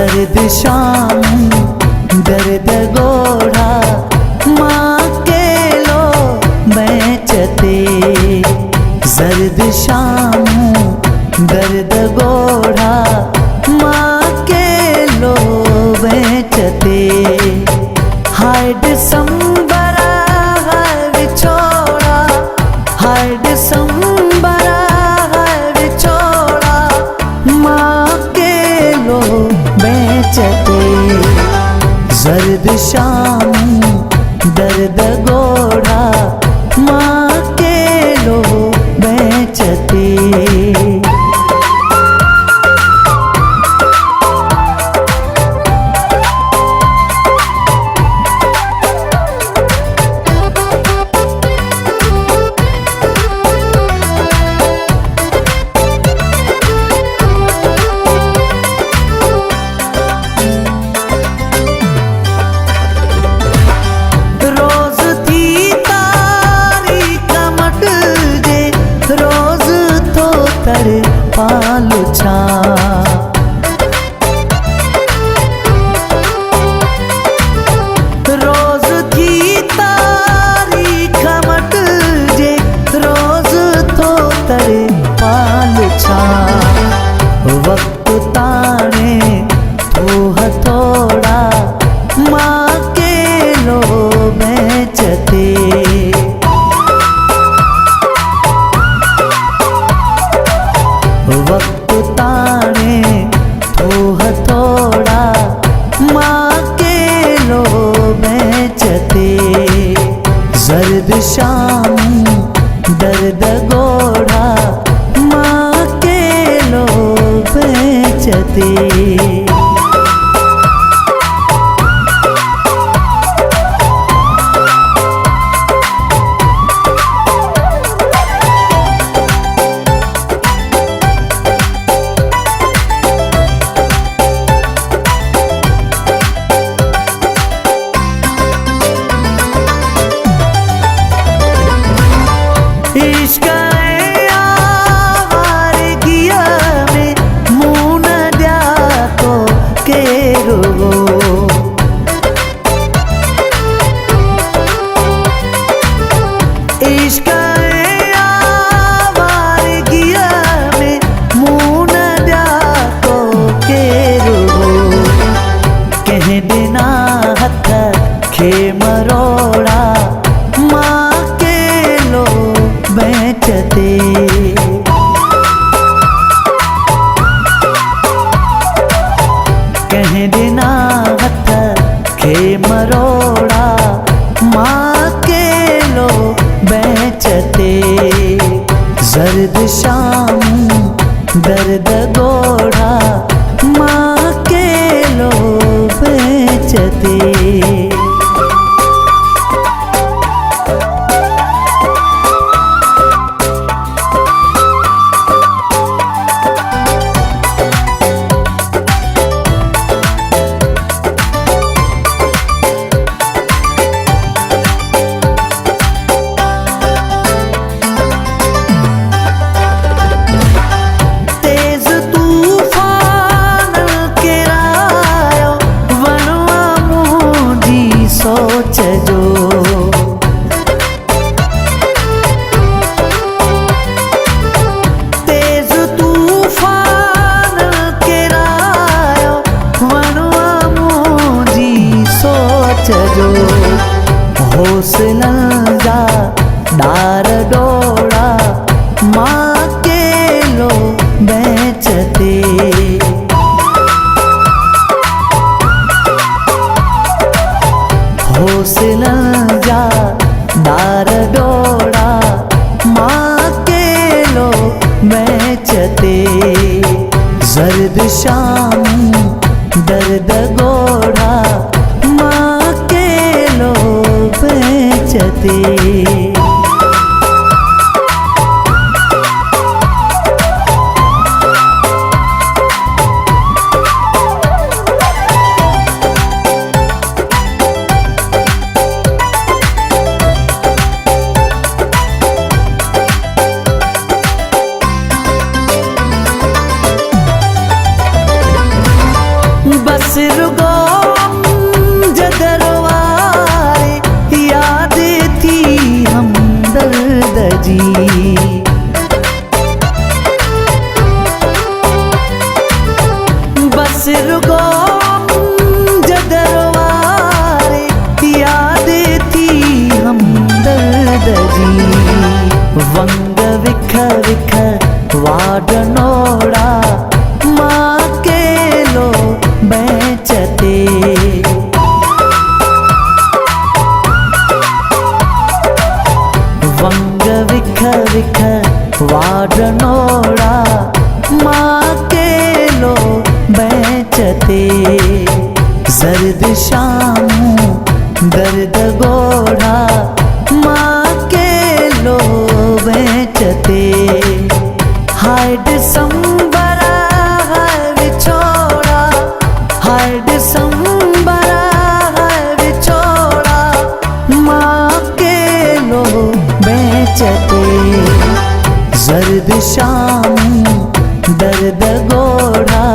जर्द शाम दर्द गोढ़ा माँ के लो बेचते। जर्द शाम दर्द गोढ़ा माँ के लो बेचते। हाय दिसंबरा हाय बिछोड़ा, हाय दिसंबरा हाय बिछोड़ा माँ के लो बेचते। जर्द शाम दर्द गोढ़ा माँ के लो बेचते। पालू छा रोज थी तारी खमट जे रोज थो तरे पालू छा। वक्त ताणे थो हथोड़ा माँ के लो बेचते। वक्त ताणे थो हथोड़ा माँ के लो बेचते। जर्द शाम दर्द गोढ़ा माँ के लो बेचते। इश्क आवारगिया में मुँह न दिया तो केरो। इश्क आवारगिया में मुँह न दिया तो केरो। कह देना हथ खे मरोड़ा माँ के लो बेचते। कह देना हथ खे मरोड़ा माँ के लो बेचते। जर्द शाम दर्द गोढ़ा माँ के लो बेचते। तेज तूफान केरायो वनवा मुझी सोच जो। हौसलन जा डार डोड़ा माँ के लो बेचते। हौसलन जा डार डोड़ा माँ के लो बेचते। जर्द शाम दर्द गोढ़ा माँ के लो बेचते। वंग विख विख वाडनोड़ा माकेलो बेचते वंग विख विख वाडनोड़ा माकेलो बेचते जर्द शामू दर्द गोड़ा माकेलो बेचते हाय दिसंबरा हाय विछोड़ा हाय दिसंबरा हाय विछोड़ा माकेलो बेचते जर्द शामू दर्द गोड़ा